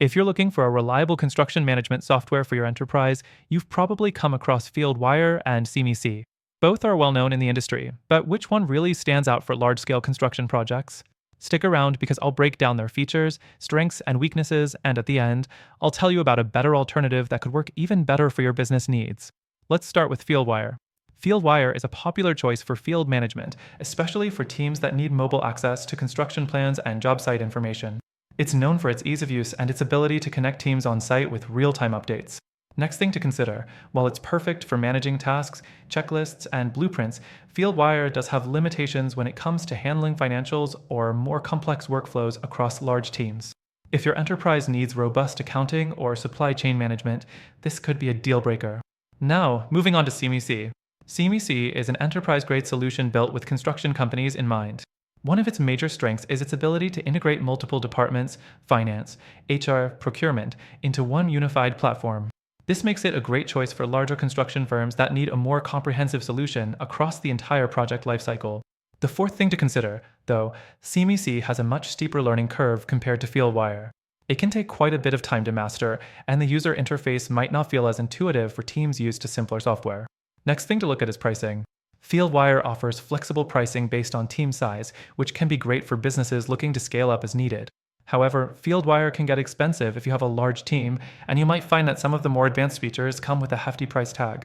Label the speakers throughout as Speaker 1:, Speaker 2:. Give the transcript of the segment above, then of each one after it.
Speaker 1: If you're looking for a reliable construction management software for your enterprise, you've probably come across Fieldwire and CMiC. Both are well known in the industry, but which one really stands out for large-scale construction projects? Stick around because I'll break down their features, strengths, and weaknesses, and at the end, I'll tell you about a better alternative that could work even better for your business needs. Let's start with Fieldwire. Fieldwire is a popular choice for field management, especially for teams that need mobile access to construction plans and job site information. It's known for its ease of use and its ability to connect teams on site with real-time updates. Next thing to consider, while it's perfect for managing tasks, checklists, and blueprints, Fieldwire does have limitations when it comes to handling financials or more complex workflows across large teams. If your enterprise needs robust accounting or supply chain management, this could be a deal breaker. Now, moving on to CMiC. CMiC is an enterprise-grade solution built with construction companies in mind. One of its major strengths is its ability to integrate multiple departments, finance, HR, procurement, into one unified platform. This makes it a great choice for larger construction firms that need a more comprehensive solution across the entire project lifecycle. The fourth thing to consider, though, CMiC has a much steeper learning curve compared to Fieldwire. It can take quite a bit of time to master, and the user interface might not feel as intuitive for teams used to simpler software. Next thing to look at is pricing. Fieldwire offers flexible pricing based on team size, which can be great for businesses looking to scale up as needed. However, Fieldwire can get expensive if you have a large team, and you might find that some of the more advanced features come with a hefty price tag.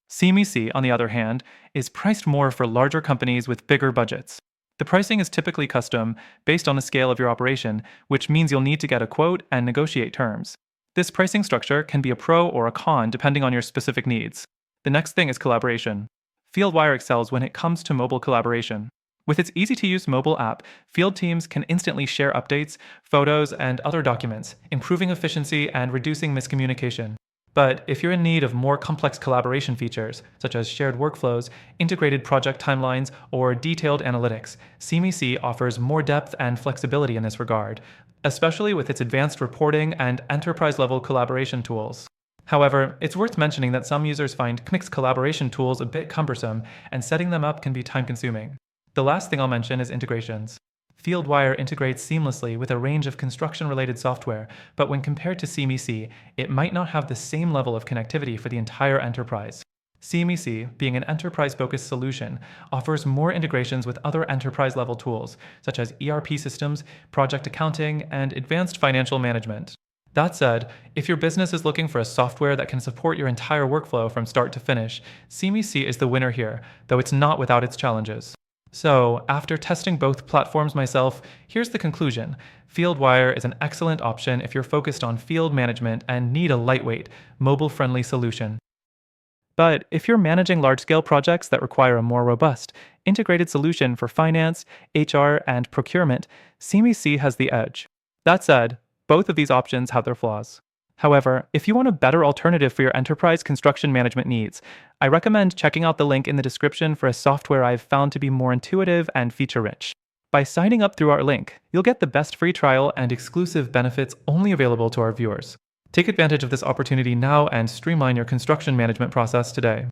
Speaker 1: CMiC, on the other hand, is priced more for larger companies with bigger budgets. The pricing is typically custom, based on the scale of your operation, which means you'll need to get a quote and negotiate terms. This pricing structure can be a pro or a con depending on your specific needs. The next thing is collaboration. Fieldwire excels when it comes to mobile collaboration. With its easy-to-use mobile app, field teams can instantly share updates, photos, and other documents, improving efficiency and reducing miscommunication. But if you're in need of more complex collaboration features, such as shared workflows, integrated project timelines, or detailed analytics, CMiC offers more depth and flexibility in this regard, especially with its advanced reporting and enterprise-level collaboration tools. However, it's worth mentioning that some users find CMiC's collaboration tools a bit cumbersome, and setting them up can be time-consuming. The last thing I'll mention is integrations. Fieldwire integrates seamlessly with a range of construction-related software, but when compared to CMiC, it might not have the same level of connectivity for the entire enterprise. CMiC, being an enterprise-focused solution, offers more integrations with other enterprise-level tools, such as ERP systems, project accounting, and advanced financial management. That said, if your business is looking for a software that can support your entire workflow from start to finish, CMiC is the winner here, though it's not without its challenges. So, after testing both platforms myself, here's the conclusion. Fieldwire is an excellent option if you're focused on field management and need a lightweight, mobile-friendly solution. But if you're managing large-scale projects that require a more robust, integrated solution for finance, HR, and procurement, CMiC has the edge. That said, both of these options have their flaws. However, if you want a better alternative for your enterprise construction management needs, I recommend checking out the link in the description for a software I've found to be more intuitive and feature-rich. By signing up through our link, you'll get the best free trial and exclusive benefits only available to our viewers. Take advantage of this opportunity now and streamline your construction management process today.